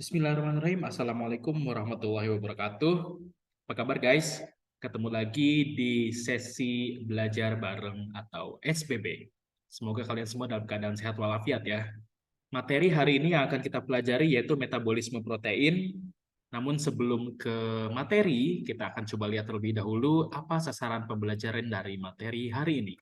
Bismillahirrahmanirrahim. Assalamualaikum warahmatullahi wabarakatuh. Apa kabar guys? Ketemu lagi di sesi belajar bareng atau SBB. Semoga kalian semua dalam keadaan sehat walafiat ya. Materi hari ini yang akan kita pelajari yaitu metabolisme protein. Namun sebelum ke materi, kita akan coba lihat terlebih dahulu apa sasaran pembelajaran dari materi hari ini.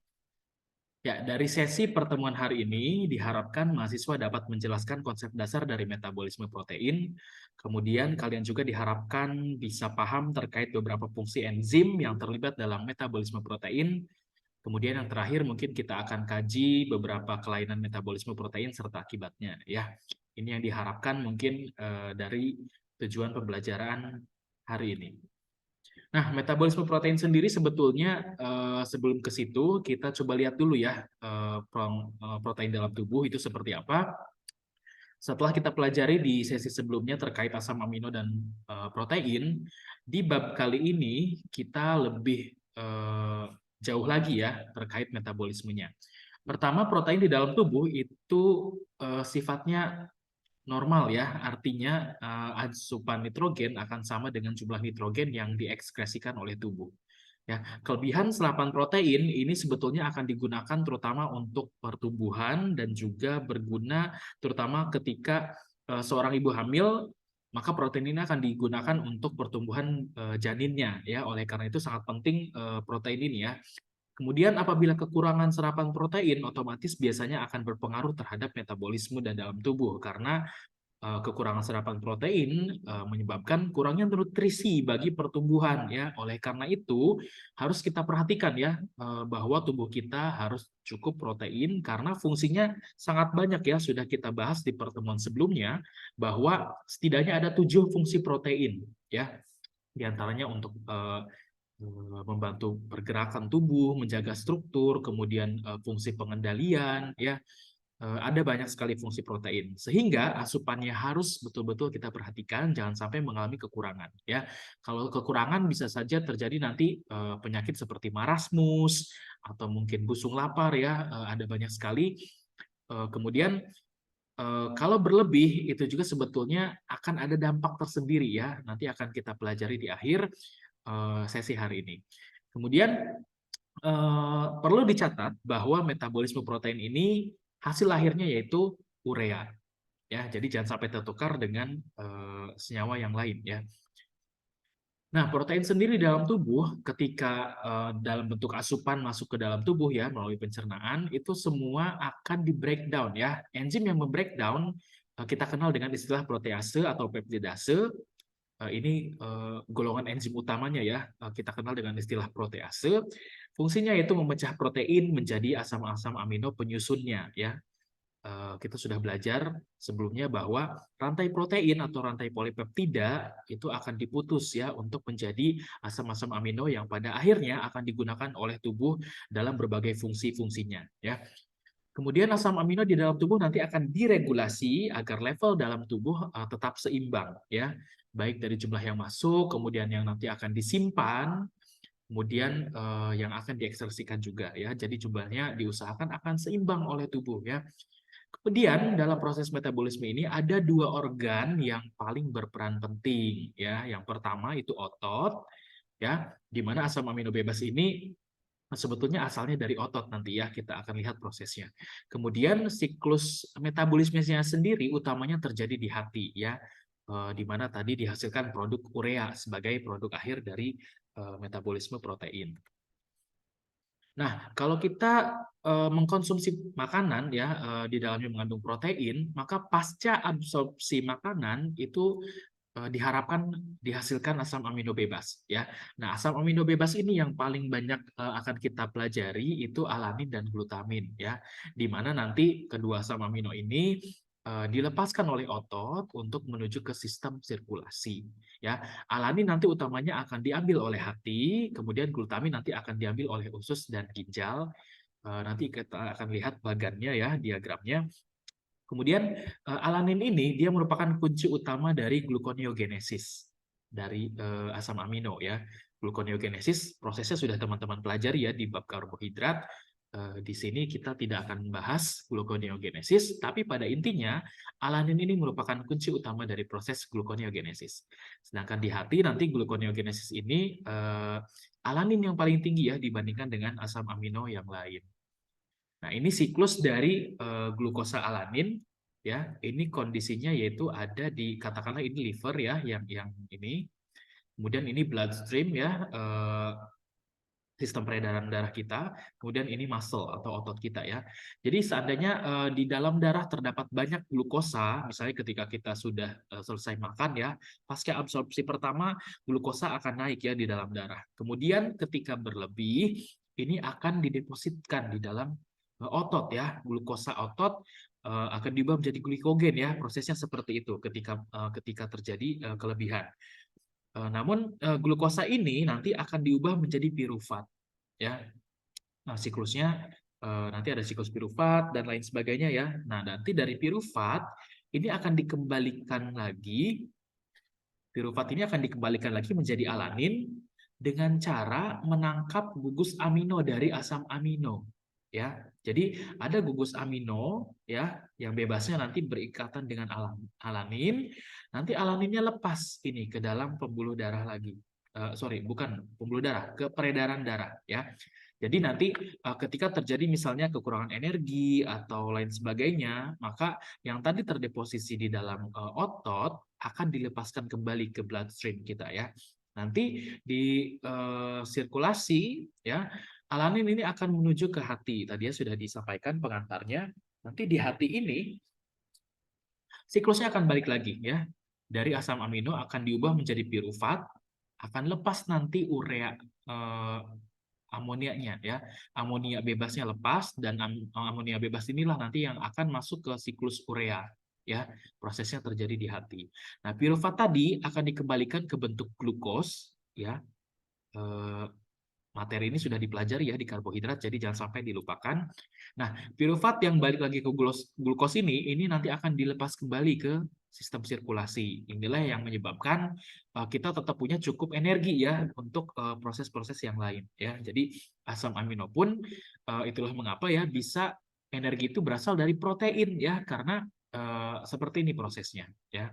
Ya, dari sesi pertemuan hari ini diharapkan mahasiswa dapat menjelaskan konsep dasar dari metabolisme protein. Kemudian kalian juga diharapkan bisa paham terkait beberapa fungsi enzim yang terlibat dalam metabolisme protein. Kemudian yang terakhir mungkin kita akan kaji beberapa kelainan metabolisme protein serta akibatnya ya. Ini yang diharapkan mungkin dari tujuan pembelajaran hari ini. Nah, metabolisme protein sendiri sebetulnya sebelum ke situ kita coba lihat dulu ya protein dalam tubuh itu seperti apa. Setelah kita pelajari di sesi sebelumnya terkait asam amino dan protein, di bab kali ini kita lebih jauh lagi ya terkait metabolismenya. Pertama, protein di dalam tubuh itu sifatnya normal ya, artinya asupan nitrogen akan sama dengan jumlah nitrogen yang diekskresikan oleh tubuh. Ya, kelebihan serapan protein ini sebetulnya akan digunakan terutama untuk pertumbuhan dan juga berguna terutama ketika seorang ibu hamil, maka protein ini akan digunakan untuk pertumbuhan janinnya ya. Oleh karena itu sangat penting protein ini ya. Kemudian apabila kekurangan serapan protein, otomatis biasanya akan berpengaruh terhadap metabolisme dan dalam tubuh karena kekurangan serapan protein menyebabkan kurangnya nutrisi bagi pertumbuhan ya. Oleh karena itu harus kita perhatikan ya bahwa tubuh kita harus cukup protein karena fungsinya sangat banyak ya, sudah kita bahas di pertemuan sebelumnya bahwa setidaknya ada 7 fungsi protein ya. Di antaranya untuk membantu pergerakan tubuh, menjaga struktur, kemudian fungsi pengendalian ya. Ada banyak sekali fungsi protein, sehingga asupannya harus betul-betul kita perhatikan, jangan sampai mengalami kekurangan. Ya, kalau kekurangan bisa saja terjadi nanti penyakit seperti marasmus atau mungkin busung lapar ya, ada banyak sekali. Kemudian kalau berlebih itu juga sebetulnya akan ada dampak tersendiri ya, nanti akan kita pelajari di akhir sesi hari ini. Kemudian perlu dicatat bahwa metabolisme protein ini hasil lahirnya yaitu urea ya. Jadi jangan sampai tertukar dengan senyawa yang lain ya. Nah, protein sendiri dalam tubuh ketika dalam bentuk asupan masuk ke dalam tubuh ya melalui pencernaan itu semua akan di breakdown ya. Enzim yang membreakdown kita kenal dengan istilah protease atau peptidase. Ini golongan enzim utamanya ya, kita kenal dengan istilah protease. Fungsinya yaitu memecah protein menjadi asam-asam amino penyusunnya ya. Kita sudah belajar sebelumnya bahwa rantai protein atau rantai polipeptida itu akan diputus ya untuk menjadi asam-asam amino yang pada akhirnya akan digunakan oleh tubuh dalam berbagai fungsi-fungsinya ya. Kemudian asam amino di dalam tubuh nanti akan diregulasi agar level dalam tubuh tetap seimbang ya. Baik dari jumlah yang masuk, kemudian yang nanti akan disimpan, kemudian yang akan diekspresikan juga ya. Jadi jumlahnya diusahakan akan seimbang oleh tubuh ya. Kemudian dalam proses metabolisme ini ada 2 organ yang paling berperan penting ya. Yang pertama itu otot ya, di mana asam amino bebas ini sebetulnya asalnya dari otot nanti ya, kita akan lihat prosesnya. Kemudian siklus metabolismenya sendiri utamanya terjadi di hati ya, di mana tadi dihasilkan produk urea sebagai produk akhir dari metabolisme protein. Nah, kalau kita mengkonsumsi makanan ya di dalamnya mengandung protein, maka pasca absorpsi makanan itu diharapkan dihasilkan asam amino bebas ya. Nah, asam amino bebas ini yang paling banyak akan kita pelajari itu alanin dan glutamin ya. Di mana nanti kedua asam amino ini dilepaskan oleh otot untuk menuju ke sistem sirkulasi ya. Alanin nanti utamanya akan diambil oleh hati, kemudian glutamin nanti akan diambil oleh usus dan ginjal. Nanti kita akan lihat bagannya ya, diagramnya. Kemudian alanin ini dia merupakan kunci utama dari gluconeogenesis dari asam amino ya. Gluconeogenesis prosesnya sudah teman-teman pelajari ya di bab karbohidrat. Di sini kita tidak akan membahas gluconeogenesis, tapi pada intinya alanin ini merupakan kunci utama dari proses gluconeogenesis. Sedangkan di hati nanti gluconeogenesis ini alanin yang paling tinggi ya dibandingkan dengan asam amino yang lain. Nah, ini siklus dari glukosa alanin ya. Ini kondisinya yaitu ada di katakanlah ini liver ya yang ini. Kemudian ini bloodstream ya, sistem peredaran darah kita, kemudian ini muscle atau otot kita ya. Jadi seandainya di dalam darah terdapat banyak glukosa, misalnya ketika kita sudah selesai makan ya, pasca absorpsi pertama glukosa akan naik ya di dalam darah. Kemudian ketika berlebih, ini akan didepositkan di dalam otot ya. Glukosa otot akan diubah menjadi glikogen ya. Prosesnya seperti itu ketika terjadi kelebihan. Namun glukosa ini nanti akan diubah menjadi pirufat ya. Nah, siklusnya nanti ada siklus pirufat dan lain sebagainya ya. Nah, nanti dari pirufat ini akan dikembalikan lagi, pirufat ini akan dikembalikan lagi menjadi alanin dengan cara menangkap gugus amino dari asam amino ya. Jadi ada gugus amino ya yang bebasnya nanti berikatan dengan alanin. Nanti alaninnya lepas ini ke dalam pembuluh darah lagi. Bukan pembuluh darah, ke peredaran darah ya. Jadi nanti ketika terjadi misalnya kekurangan energi atau lain sebagainya, maka yang tadi terdeposisi di dalam otot akan dilepaskan kembali ke bloodstream kita ya. Nanti di sirkulasi ya, alanin ini akan menuju ke hati. Tadi ya sudah disampaikan pengantarnya. Nanti di hati ini siklusnya akan balik lagi ya. Dari asam amino akan diubah menjadi pirufat, akan lepas nanti urea amoniaknya ya. Amonia bebasnya lepas dan amonia bebas inilah nanti yang akan masuk ke siklus urea ya. Prosesnya terjadi di hati. Nah, pirufat tadi akan dikembalikan ke bentuk glukos ya. Materi ini sudah dipelajari ya di karbohidrat, jadi jangan sampai dilupakan. Nah, pirufat yang balik lagi ke glukos ini nanti akan dilepas kembali ke sistem sirkulasi. Inilah yang menyebabkan kita tetap punya cukup energi ya untuk proses-proses yang lain ya. Jadi asam amino pun itulah mengapa ya bisa energi itu berasal dari protein ya, karena seperti ini prosesnya ya.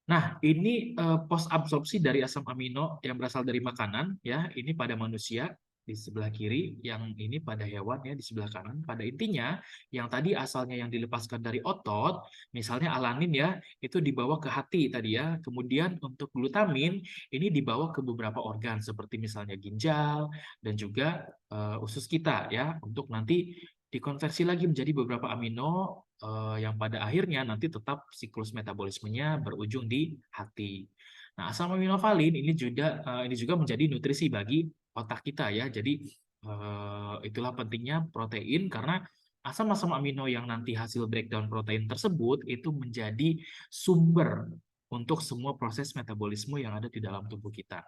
Nah, ini post absorpsi dari asam amino yang berasal dari makanan ya, ini pada manusia di sebelah kiri, yang ini pada hewan ya di sebelah kanan. Pada intinya, yang tadi asalnya yang dilepaskan dari otot, misalnya alanin ya, itu dibawa ke hati tadi ya. Kemudian untuk glutamin ini dibawa ke beberapa organ seperti misalnya ginjal dan juga usus kita ya, untuk nanti dikonversi lagi menjadi beberapa amino yang pada akhirnya nanti tetap siklus metabolismenya berujung di hati. Nah, asam aminovalin ini juga menjadi nutrisi bagi otak kita ya. Jadi itulah pentingnya protein, karena asam-asam amino yang nanti hasil breakdown protein tersebut itu menjadi sumber untuk semua proses metabolisme yang ada di dalam tubuh kita.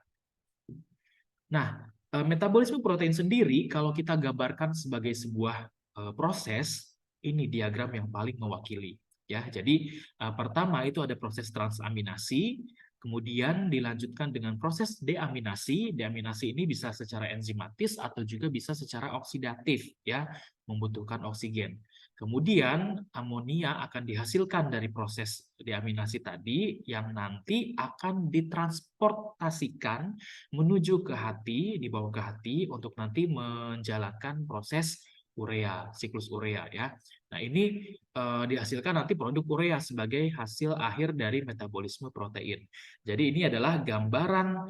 Nah, metabolisme protein sendiri kalau kita gambarkan sebagai sebuah proses, ini diagram yang paling mewakili ya. Jadi pertama itu ada proses transaminasi, kemudian dilanjutkan dengan proses deaminasi. Deaminasi ini bisa secara enzimatis atau juga bisa secara oksidatif ya, membutuhkan oksigen. Kemudian amonia akan dihasilkan dari proses deaminasi tadi yang nanti akan ditransportasikan menuju ke hati, dibawa ke hati untuk nanti menjalankan proses urea, siklus urea ya. Nah, ini dihasilkan nanti produk urea sebagai hasil akhir dari metabolisme protein. Jadi ini adalah gambaran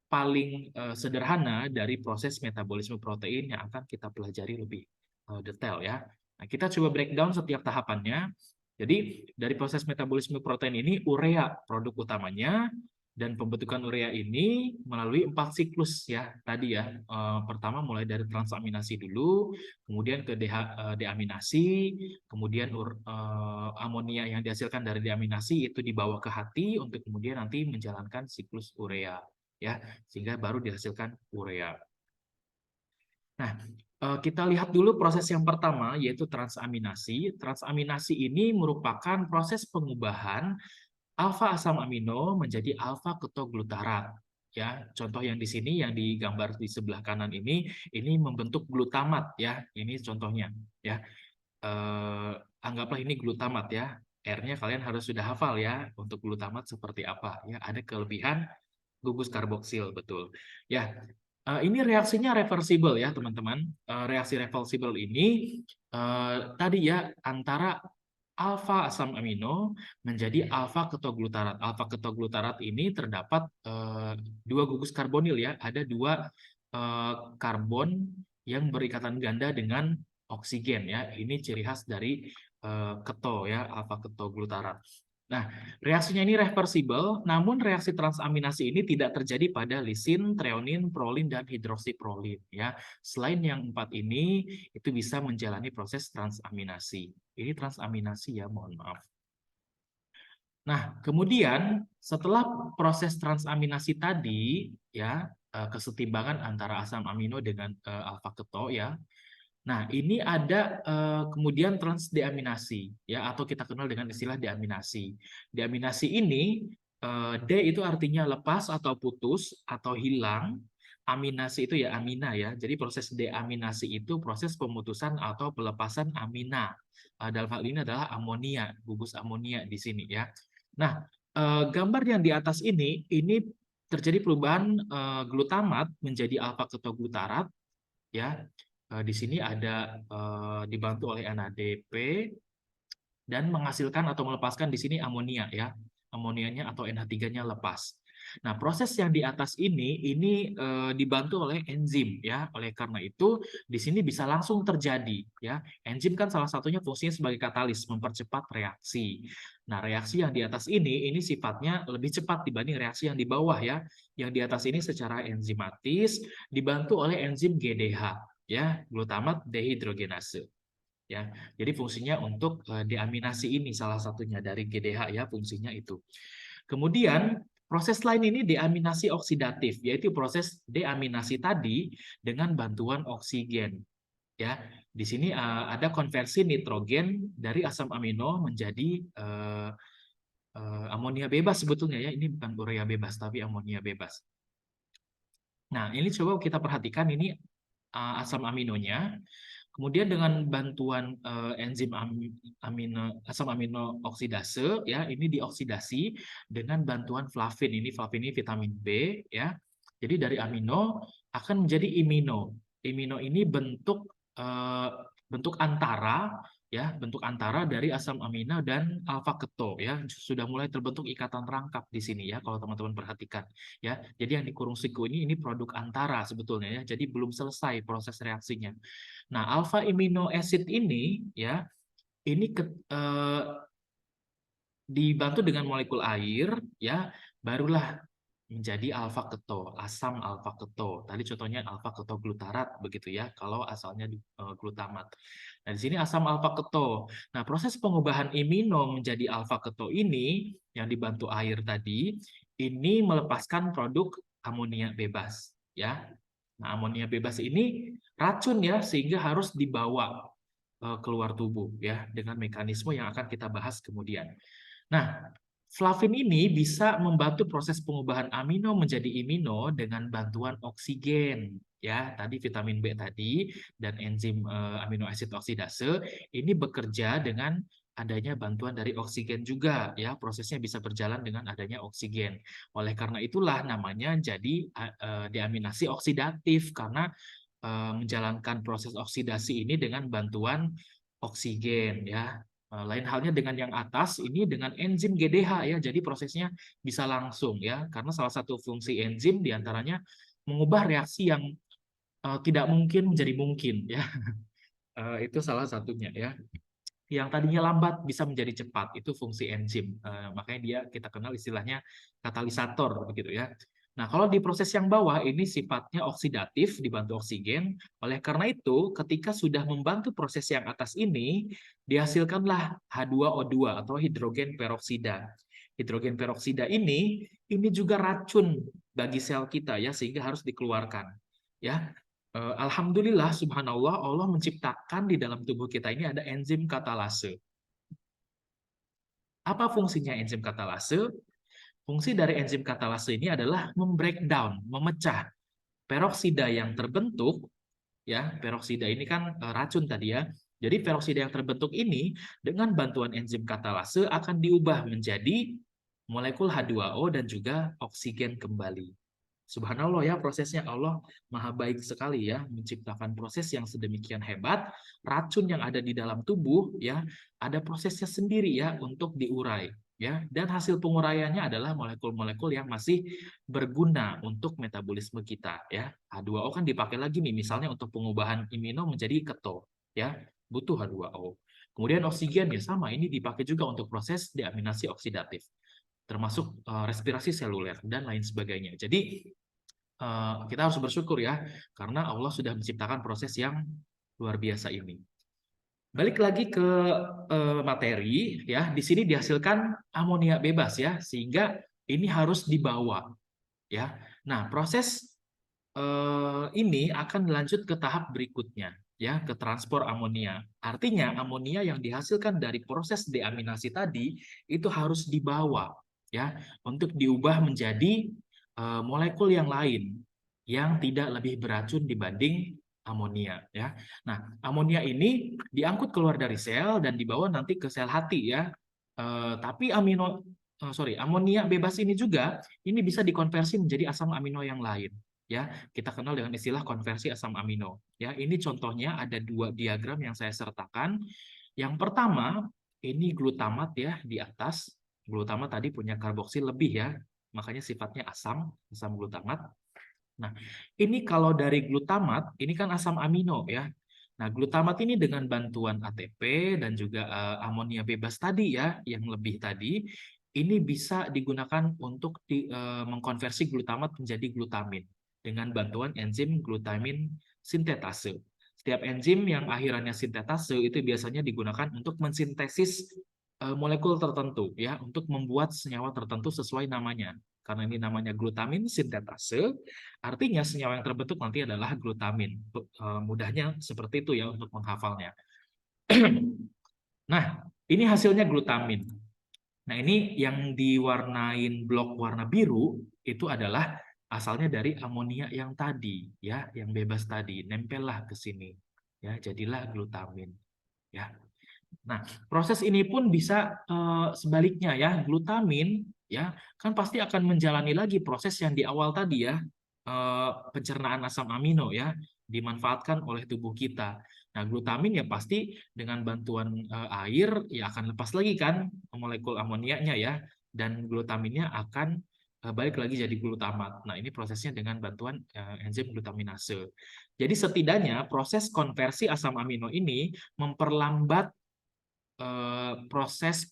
paling sederhana dari proses metabolisme protein yang akan kita pelajari lebih detail ya. Nah, kita coba breakdown setiap tahapannya. Jadi dari proses metabolisme protein ini urea produk utamanya, dan pembentukan urea ini melalui 4 siklus ya tadi ya. Pertama mulai dari transaminasi dulu, kemudian ke deaminasi, kemudian amonia yang dihasilkan dari deaminasi itu dibawa ke hati untuk kemudian nanti menjalankan siklus urea ya, sehingga baru dihasilkan urea. Nah, kita lihat dulu proses yang pertama, yaitu transaminasi. Transaminasi ini merupakan proses pengubahan alfa asam amino menjadi alfa ketoglutarat. ya. Contoh yang di sini yang digambar di sebelah kanan ini membentuk glutamat ya. Ini contohnya ya. Anggaplah ini glutamat ya. R-nya kalian harus sudah hafal ya untuk glutamat seperti apa ya. Ada kelebihan gugus karboksil betul. Ya, ini reaksinya reversible ya teman-teman. Reaksi reversible ini tadi ya antara alfa asam amino menjadi alfa ketoglutarat. Alfa ketoglutarat ini terdapat dua gugus karbonil ya. Ada dua karbon yang berikatan ganda dengan oksigen ya. Ini ciri khas dari keto ya, alfa ketoglutarat. Nah, reaksinya ini reversible, namun reaksi transaminasi ini tidak terjadi pada lisin, treonin, prolin, dan hidroksiprolin. Ya, selain yang 4 ini, itu bisa menjalani proses transaminasi. Ini transaminasi ya, mohon maaf. Nah, kemudian setelah proses transaminasi tadi, ya kesetimbangan antara asam amino dengan alfa keto ya. Nah, ini ada kemudian transdeaminasi ya, atau kita kenal dengan istilah deaminasi. Deaminasi ini D itu artinya lepas atau putus atau hilang. Aminasi itu ya amina ya. Jadi proses deaminasi itu proses pemutusan atau pelepasan amina. Dalam hal ini adalah amonia, gugus amonia di sini ya. Nah, gambar yang di atas ini terjadi perubahan glutamat menjadi alfa ketoglutarat ya. Di sini ada dibantu oleh NADP dan menghasilkan atau melepaskan di sini amonia ya. Amonianya atau NH3-nya lepas. Nah, proses yang di atas ini dibantu oleh enzim ya. Oleh karena itu di sini bisa langsung terjadi ya. Enzim kan salah satunya fungsinya sebagai katalis, mempercepat reaksi. Nah, reaksi yang di atas ini sifatnya lebih cepat dibanding reaksi yang di bawah ya. Yang di atas ini secara enzimatis dibantu oleh enzim GDH ya, glutamat dehidrogenase. Ya, jadi fungsinya untuk deaminasi ini salah satunya dari GDH ya, fungsinya itu. Kemudian proses lain ini deaminasi oksidatif, yaitu proses deaminasi tadi dengan bantuan oksigen. Ya, di sini ada konversi nitrogen dari asam amino menjadi amonia bebas sebetulnya ya. Ini bukan urea bebas tapi amonia bebas. Nah, ini coba kita perhatikan ini asam aminonya. Kemudian dengan bantuan enzim asam amino oksidase ya, ini dioksidasi dengan bantuan flavin. Flavin ini vitamin B ya. Jadi dari amino akan menjadi imino. Imino ini bentuk antara ya, bentuk antara dari asam amino dan alfa keto ya. Sudah mulai terbentuk ikatan rangkap di sini ya kalau teman-teman perhatikan ya. Jadi yang dikurung siku ini produk antara sebetulnya ya. Jadi belum selesai proses reaksinya. Nah, alpha amino acid ini ya, ini dibantu dengan molekul air ya, barulah menjadi alfa keto, asam alfa keto. Tadi contohnya alfa keto glutarat begitu ya, kalau asalnya glutamat. Nah, di sini asam alfa keto. Nah, proses pengubahan amino menjadi alfa keto ini yang dibantu air tadi, ini melepaskan produk amonia bebas ya. Nah, amonia bebas ini racun ya, sehingga harus dibawa keluar tubuh ya dengan mekanisme yang akan kita bahas kemudian. Nah, flavin ini bisa membantu proses pengubahan amino menjadi imino dengan bantuan oksigen ya. Tadi vitamin B tadi dan enzim amino acid oksidase ini bekerja dengan adanya bantuan dari oksigen juga ya. Prosesnya bisa berjalan dengan adanya oksigen. Oleh karena itulah namanya jadi deaminasi oksidatif karena menjalankan proses oksidasi ini dengan bantuan oksigen ya. Lain halnya dengan yang atas ini dengan enzim GDH ya. Jadi prosesnya bisa langsung ya karena salah satu fungsi enzim diantaranya mengubah reaksi yang tidak mungkin menjadi mungkin ya. Itu salah satunya ya. Yang tadinya lambat bisa menjadi cepat, itu fungsi enzim. Makanya kita kenal istilahnya katalisator begitu ya. Nah, kalau di proses yang bawah ini sifatnya oksidatif dibantu oksigen. Oleh karena itu, ketika sudah membantu proses yang atas ini, dihasilkanlah H2O2 atau hidrogen peroksida. Hidrogen peroksida ini juga racun bagi sel kita ya, sehingga harus dikeluarkan. Ya, alhamdulillah, subhanallah, Allah menciptakan di dalam tubuh kita ini ada enzim katalase. Apa fungsinya enzim katalase? Fungsi dari enzim katalase ini adalah membreakdown, memecah peroksida yang terbentuk, ya, peroksida ini kan racun tadi ya. Jadi peroksida yang terbentuk ini dengan bantuan enzim katalase akan diubah menjadi molekul H2O dan juga oksigen kembali. Subhanallah ya, prosesnya Allah maha baik sekali ya, menciptakan proses yang sedemikian hebat. Racun yang ada di dalam tubuh ya, ada prosesnya sendiri ya untuk diurai ya, dan hasil penguraiannya adalah molekul-molekul yang masih berguna untuk metabolisme kita ya. H2O kan dipakai lagi nih misalnya untuk pengubahan imino menjadi keto ya, butuh H2O. Kemudian oksigen ya sama, ini dipakai juga untuk proses deaminasi oksidatif, termasuk respirasi seluler dan lain sebagainya. Jadi kita harus bersyukur ya, karena Allah sudah menciptakan proses yang luar biasa ini. Balik lagi ke materi ya, di sini dihasilkan amonia bebas ya, sehingga ini harus dibawa ya. Nah, proses ini akan lanjut ke tahap berikutnya ya, ke transport amonia. Artinya amonia yang dihasilkan dari proses deaminasi tadi itu harus dibawa ya untuk diubah menjadi molekul yang lain yang tidak lebih beracun dibanding amonia ya. Nah, amonia ini diangkut keluar dari sel dan dibawa nanti ke sel hati ya. Tapi amonia bebas ini juga ini bisa dikonversi menjadi asam amino yang lain ya. Kita kenal dengan istilah konversi asam amino ya. Ini contohnya ada dua diagram yang saya sertakan. Yang pertama ini glutamat ya di atas. Glutamat tadi punya karboksil lebih ya, makanya sifatnya asam glutamat. Nah, ini kalau dari glutamat, ini kan asam amino ya. Nah, glutamat ini dengan bantuan ATP dan juga amonia bebas tadi ya, yang lebih tadi, ini bisa digunakan untuk mengkonversi glutamat menjadi glutamin dengan bantuan enzim glutamin sintetase. Setiap enzim yang akhirannya sintetase itu biasanya digunakan untuk mensintesis molekul tertentu ya, untuk membuat senyawa tertentu sesuai namanya. Karena ini namanya glutamin sintetase, artinya senyawa yang terbentuk nanti adalah glutamin. Mudahnya seperti itu ya untuk menghafalnya. Nah, ini hasilnya glutamin. Nah, ini yang diwarnain blok warna biru itu adalah asalnya dari amonia yang tadi ya, yang bebas tadi. Nempellah ke sini. Ya, jadilah glutamin. Ya. Nah, proses ini pun bisa sebaliknya ya, glutamin ya kan pasti akan menjalani lagi proses yang di awal tadi ya, pencernaan asam amino ya, dimanfaatkan oleh tubuh kita. Nah, glutamin ya pasti dengan bantuan air ya akan lepas lagi kan molekul amoniaknya ya, dan glutaminnya akan balik lagi jadi glutamat. Nah, ini prosesnya dengan bantuan enzim glutaminase. Jadi setidaknya proses konversi asam amino ini memperlambat proses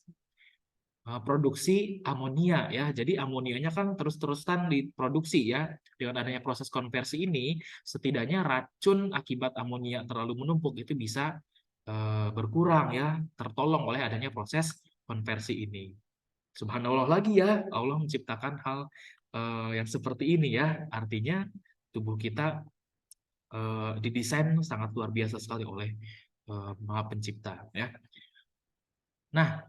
produksi amonia ya. Jadi amonianya kan terus-terusan diproduksi ya. Dengan adanya proses konversi ini, setidaknya racun akibat amonia terlalu menumpuk itu bisa berkurang ya, tertolong oleh adanya proses konversi ini. Subhanallah lagi ya, Allah menciptakan hal yang seperti ini ya. Artinya tubuh kita didesain sangat luar biasa sekali oleh Maha Pencipta ya. Nah,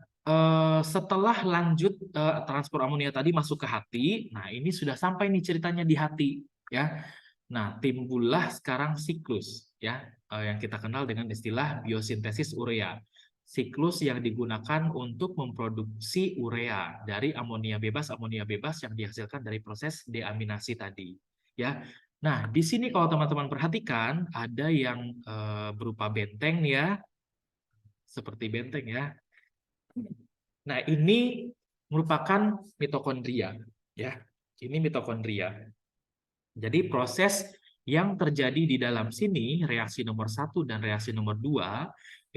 setelah lanjut transport amonia tadi masuk ke hati, nah ini sudah sampai nih ceritanya di hati, ya. Nah, timbullah sekarang siklus, ya, yang kita kenal dengan istilah biosintesis urea. Siklus yang digunakan untuk memproduksi urea dari amonia bebas yang dihasilkan dari proses deaminasi tadi, ya. Nah, di sini kalau teman-teman perhatikan ada yang berupa benteng ya, seperti benteng ya. Nah, ini merupakan mitokondria, ya. Ini mitokondria. Jadi proses yang terjadi di dalam sini, reaksi nomor 1 dan reaksi nomor 2,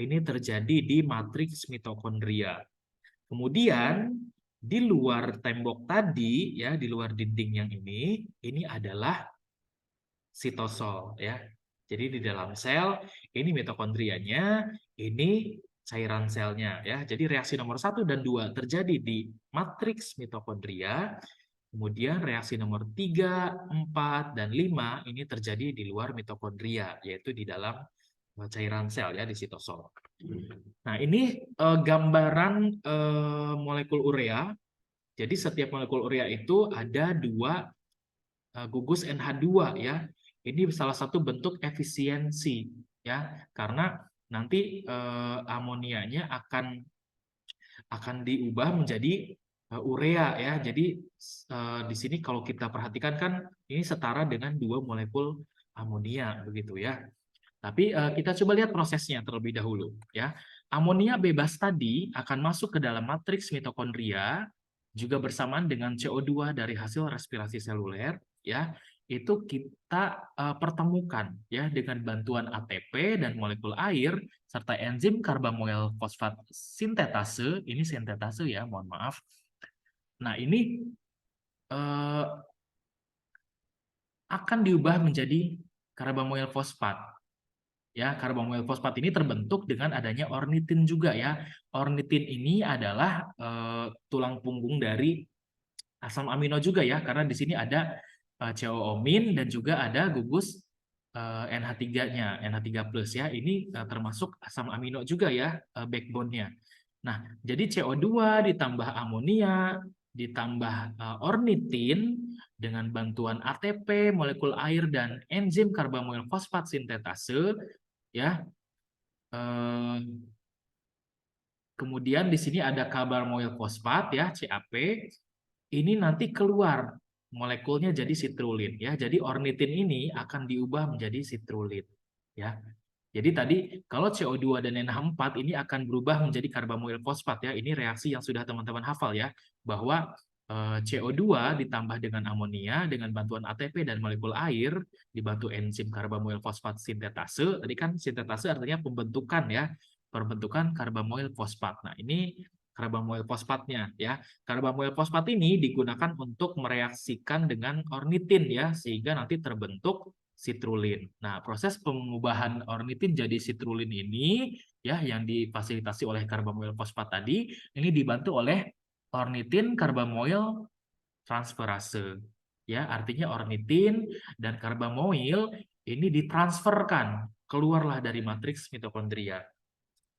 ini terjadi di matriks mitokondria. Kemudian di luar tembok tadi, ya, di luar dinding yang ini adalah sitosol, ya. Jadi di dalam sel ini mitokondrianya, ini cairan selnya ya. Jadi reaksi nomor 1 dan 2 terjadi di matriks mitokondria. Kemudian reaksi nomor 3, 4, dan 5 ini terjadi di luar mitokondria, yaitu di dalam cairan sel ya, di sitosol. Nah, ini gambaran molekul urea Jadi setiap molekul urea itu ada 2 gugus NH2 ya. Ini salah satu bentuk efisiensi ya, karena nanti amonianya akan diubah menjadi urea ya. Jadi di sini kalau kita perhatikan kan ini setara dengan 2 molekul amonia begitu ya. Tapi kita coba lihat prosesnya terlebih dahulu ya. Amonia bebas tadi akan masuk ke dalam matriks mitokondria juga bersamaan dengan CO2 dari hasil respirasi seluler ya. Itu kita pertemukan ya dengan bantuan ATP dan molekul air serta enzim karbamoil fosfat sintetase, ini sintetase ya, mohon maaf. Nah, ini akan diubah menjadi karbamoil fosfat. Ya, karbamoil fosfat ini terbentuk dengan adanya ornitin juga ya. Ornitin ini adalah tulang punggung dari asam amino juga ya, karena di sini ada COOmin dan juga ada gugus NH3-nya, NH3+ ya. Ini termasuk asam amino juga ya, backbone-nya. Nah, jadi CO2 ditambah amonia, ditambah ornitin dengan bantuan ATP, molekul air dan enzim karbamoil fosfat sintetase ya. Kemudian di sini ada karbamoil fosfat ya, CAP. Ini nanti keluar molekulnya jadi sitrulin ya. Jadi ornitin ini akan diubah menjadi sitrulin ya. Jadi tadi kalau CO2 dan NH4 ini akan berubah menjadi karbamoil fosfat ya. Ini reaksi yang sudah teman-teman hafal ya, bahwa CO2 ditambah dengan amonia dengan bantuan ATP dan molekul air dibantu enzim karbamoil fosfat sintetase. Tadi kan sintetase artinya pembentukan ya, pembentukan karbamoil fosfat. Nah, ini karbamoil fosfatnya ya. Karbamoil fosfat ini digunakan untuk mereaksikan dengan ornitin ya, sehingga nanti terbentuk sitrulin. Nah, proses pengubahan ornitin jadi sitrulin ini ya yang difasilitasi oleh karbamoil fosfat tadi ini dibantu oleh ornitin karbamoil transferase. Ya, artinya ornitin dan karbamoil ini ditransferkan keluarlah dari matriks mitokondria.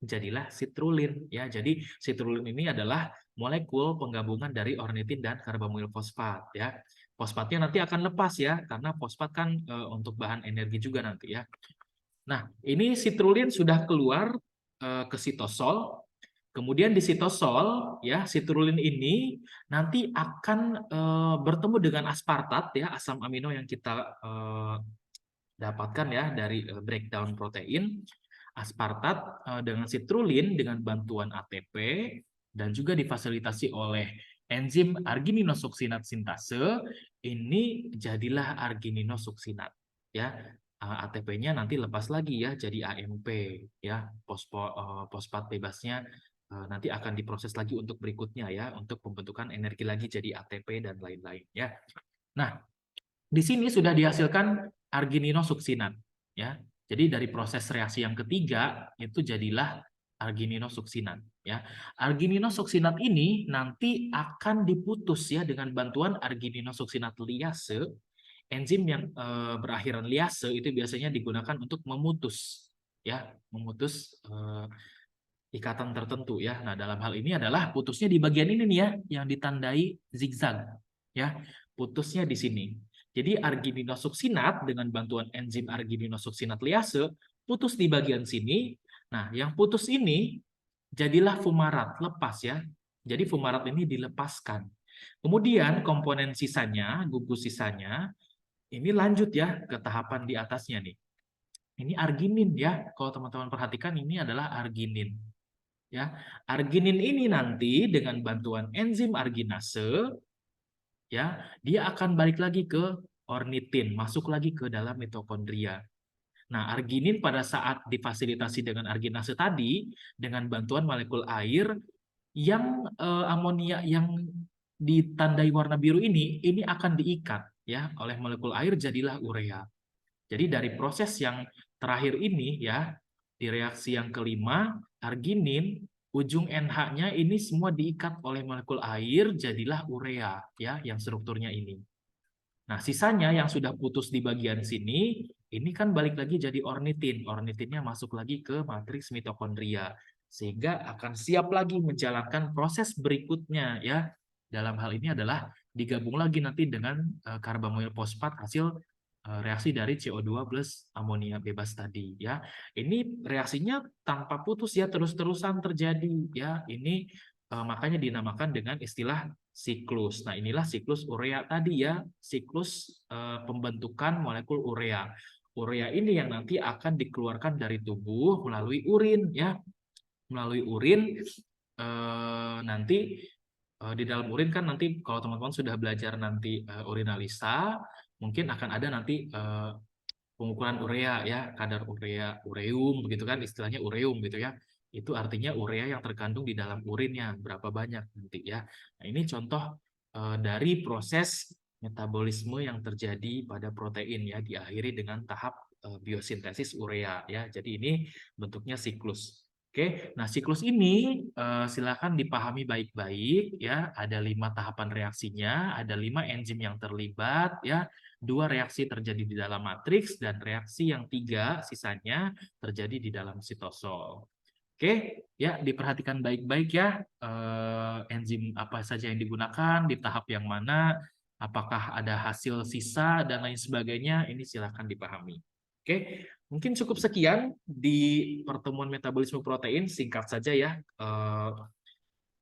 Jadilah sitrulin ya. Jadi sitrulin ini adalah molekul penggabungan dari ornitin dan karbamoil fosfat ya. Fosfatnya nanti akan lepas ya, karena fosfat kan untuk bahan energi juga nanti ya. Nah, ini sitrulin sudah keluar ke sitosol. Kemudian di sitosol ya, sitrulin ini nanti akan bertemu dengan aspartat ya, asam amino yang kita dapatkan ya dari breakdown protein. Aspartat dengan sitrulin dengan bantuan ATP dan juga difasilitasi oleh enzim argininosuksinat sintase, ini jadilah argininosuksinat ya. ATP-nya nanti lepas lagi ya jadi AMP ya, fosfat bebasnya nanti akan diproses lagi untuk berikutnya ya, untuk pembentukan energi lagi jadi ATP dan lain-lain ya. Nah, di sini sudah dihasilkan argininosuksinat ya. Jadi dari proses reaksi yang ketiga itu jadilah argininosuksinat ya. Argininosuksinat ini nanti akan diputus ya dengan bantuan argininosuksinat liase. Enzim yang berakhiran liase itu biasanya digunakan untuk memutus ya, memutus ikatan tertentu ya. Nah, dalam hal ini adalah putusnya di bagian ini nih ya, yang ditandai zigzag ya. Putusnya di sini. Jadi argininosuksinat dengan bantuan enzim argininosuksinat liase putus di bagian sini. Nah, yang putus ini jadilah fumarat, lepas ya. Jadi fumarat ini dilepaskan. Kemudian komponen sisanya, gugus sisanya, ini lanjut ya ke tahapan di atasnya nih. Ini arginin ya. Kalau teman-teman perhatikan ini adalah arginin. Ya, arginin ini nanti dengan bantuan enzim arginase ya, dia akan balik lagi ke ornitin, masuk lagi ke dalam mitokondria. Nah, arginin pada saat difasilitasi dengan arginase tadi dengan bantuan molekul air yang amonia yang ditandai warna biru ini akan diikat ya oleh molekul air jadilah urea. Jadi dari proses yang terakhir ini ya, di reaksi yang kelima, arginin, ujung NH-nya ini semua diikat oleh molekul air, jadilah urea ya, yang strukturnya ini. Nah, sisanya yang sudah putus di bagian sini, ini kan balik lagi jadi ornitin. Ornitinnya masuk lagi ke matriks mitokondria. Sehingga akan siap lagi menjalankan proses berikutnya ya. dalam hal ini adalah digabung lagi nanti dengan karbamil fosfat hasil reaksi dari CO2 plus amonia bebas tadi ya. Ini reaksinya tanpa putus ya, terus-terusan terjadi ya. Ini makanya dinamakan dengan istilah siklus. Nah, inilah siklus urea tadi ya, siklus pembentukan molekul urea. Urea ini yang nanti akan dikeluarkan dari tubuh melalui urin ya. Melalui urin nanti di dalam urin kan nanti kalau teman-teman sudah belajar nanti urinalisa, mungkin akan ada nanti pengukuran urea ya, kadar urea, ureum begitu kan istilahnya ureum gitu ya. Itu artinya urea yang terkandung di dalam urinnya berapa banyak nanti ya. Nah, ini contoh dari proses metabolisme yang terjadi pada protein ya, diakhiri dengan tahap biosintesis urea ya. Jadi ini bentuknya siklus. Oke, nah siklus ini silakan dipahami baik-baik ya. Ada 5 tahapan reaksinya, ada 5 enzim yang terlibat ya. 2 reaksi terjadi di dalam matriks dan reaksi yang 3 sisanya terjadi di dalam sitosol. Oke, ya diperhatikan baik-baik ya enzim apa saja yang digunakan, di tahap yang mana, apakah ada hasil sisa dan lain sebagainya, ini silakan dipahami. Oke, mungkin cukup sekian di pertemuan metabolisme protein, singkat saja ya,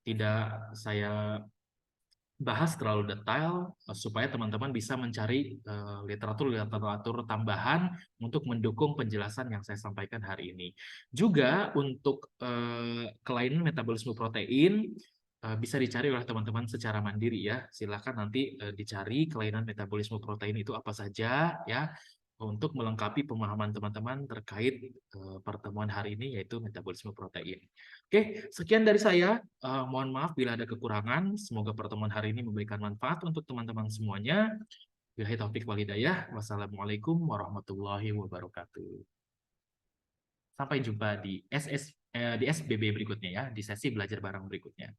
tidak saya bahas terlalu detail supaya teman-teman bisa mencari literatur tambahan untuk mendukung penjelasan yang saya sampaikan hari ini. Juga untuk kelainan metabolisme protein bisa dicari oleh teman-teman secara mandiri ya. Silakan nanti dicari kelainan metabolisme protein itu apa saja ya untuk melengkapi pemahaman teman-teman terkait pertemuan hari ini yaitu metabolisme protein. Oke, sekian dari saya. Mohon maaf bila ada kekurangan. Semoga pertemuan hari ini memberikan manfaat untuk teman-teman semuanya. Billahi taufik wal hidayah. Wassalamualaikum warahmatullahi wabarakatuh. Sampai jumpa di SBB berikutnya ya, di sesi belajar bareng berikutnya.